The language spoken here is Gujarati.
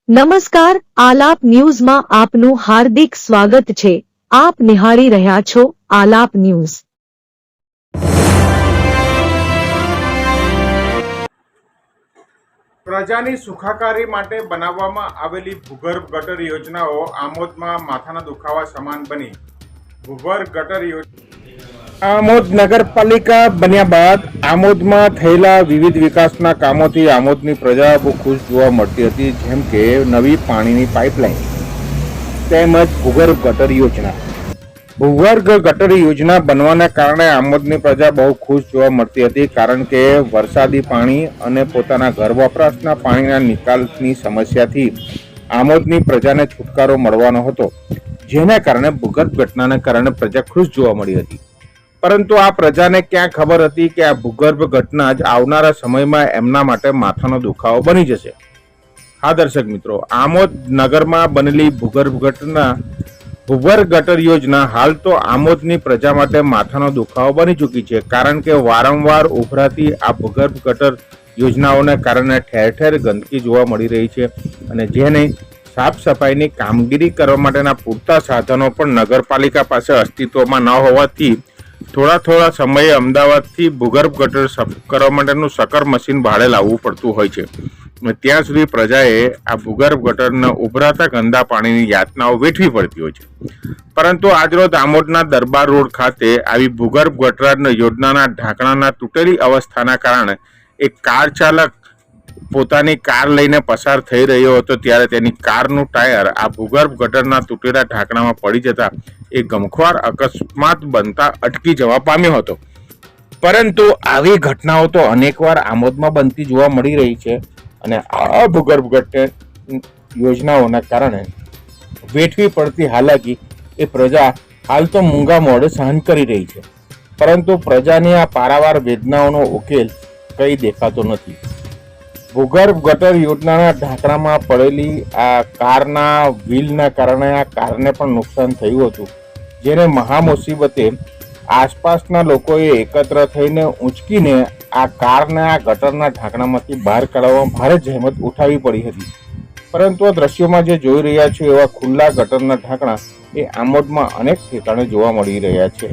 નમસ્કાર, આલાપ ન્યૂઝમાં આપનું હાર્દિક સ્વાગત છે। આપ નિહાળી રહ્યા છો આલાપ ન્યૂઝ। પ્રજાની સુખાકારી માટે બનાવવામાં આવેલી ભૂગર્ભ ગટર યોજનાઓ આમોદમાં માથાના દુખાવા સમાન બની। ભૂગર્ભ ગટર યોજના આમોદ નગરપાલિકા બન્યા બાદ આમોદમાં થયેલા વિવિધ વિકાસના કામોથી આમોદની પ્રજા બહુ ખુશ જોવા મળતી હતી, જેમ કે નવી પાણીની પાઇપલાઇન તેમજ ભૂગર્ભ ગટર યોજના। ભૂગર્ભ ગટર યોજના બનવાના કારણે આમોદની પ્રજા બહુ ખુશ જોવા મળતી હતી, કારણ કે વરસાદી પાણી અને પોતાના ઘર વપરાશના પાણીના નિકાલની સમસ્યાથી આમોદની પ્રજાને છુટકારો મળવાનો હતો, જેના કારણે ભૂગર્ભ ઘટનાના કારણે પ્રજા ખુશ જોવા મળી હતી। પરંતુ આ પ્રજાને ક્યાં ખબર હતી કે આ ભૂગર્ભ ઘટના જ આવનારા સમયમાં એમના માટે માથાનો દુખાવો બની જશે। હા દર્શક મિત્રો, આમોદ નગરમાં બનેલી ભૂગર્ભ ગટર યોજના હાલ તો આમોદની પ્રજા માટે માથાનો દુખાવો બની ચૂકી છે, કારણ કે વારંવાર ઉભરાતી આ ભૂગર્ભ ગટર યોજનાઓને કારણે ઠેર ઠેર ગંદકી જોવા મળી રહી છે, અને જેને સાફ સફાઈની કામગીરી કરવા માટેના પૂરતા સાધનો પણ નગરપાલિકા પાસે અસ્તિત્વમાં ન હોવાથી થોડા સમયે અમદાવાદથી ભૂગર્ભ ગટર સાફ કરવા માટેનું સકર મશીન ભાડે લાવવું પડતું હોય છે, અને ત્યાં સુધી પ્રજાએ આ ભૂગર્ભ ગટરના ઉભરાતા ગંદા પાણીની યાતનાઓ વેઠવી પડતી હોય છે। પરંતુ આજરોજ આમોદના દરબાર રોડ ખાતે આવી ભૂગર્ભ ગટર યોજનાના ઢાંકણાના તૂટેલી અવસ્થાના કારણે એક કાર ચાલક પોતાની કાર લઈને પસાર થઈ રહ્યો હતો, ત્યારે તેની કારનું ટાયર આ ભૂગર્ભ ગટરના તૂટેલા ઢાંકણામાં પડી જતા એ ગમખ્વાર અકસ્માત બનતા અટકી જવા પામ્યો હતો। પરંતુ આવી ઘટનાઓ તો અનેકવાર આમોદમાં બનતી જોવા મળી રહી છે, અને આ ભૂગર્ભ ગટર યોજનાઓના કારણે વેઠવી પડતી હાલાકી એ પ્રજા હાલ તો મૂંગા મોઢે સહન કરી રહી છે, પરંતુ પ્રજાની આ પારાવાર વેદનાઓનો ઉકેલ કંઈ દેખાતો નથી। ભૂગર્ભ ગટર યોજનાના ઢાંકણામાં પડેલી આ કારના વ્હીલના કારણે આ કારને પણ નુકસાન થયું હતું, જેને મહા મુસીબતે આસપાસના લોકોએ એકત્ર થઈને ઊંચકીને આ કારને આ ગટરના ઢાંકણામાંથી બહાર કાઢવામાં ભારે જહેમત ઉઠાવવી પડી હતી। પરંતુ આ દ્રશ્યોમાં જે જોઈ રહ્યા છો એવા ખુલ્લા ગટરના ઢાંકણા એ આમોદમાં અનેક ઠેકાણે જોવા મળી રહ્યા છે।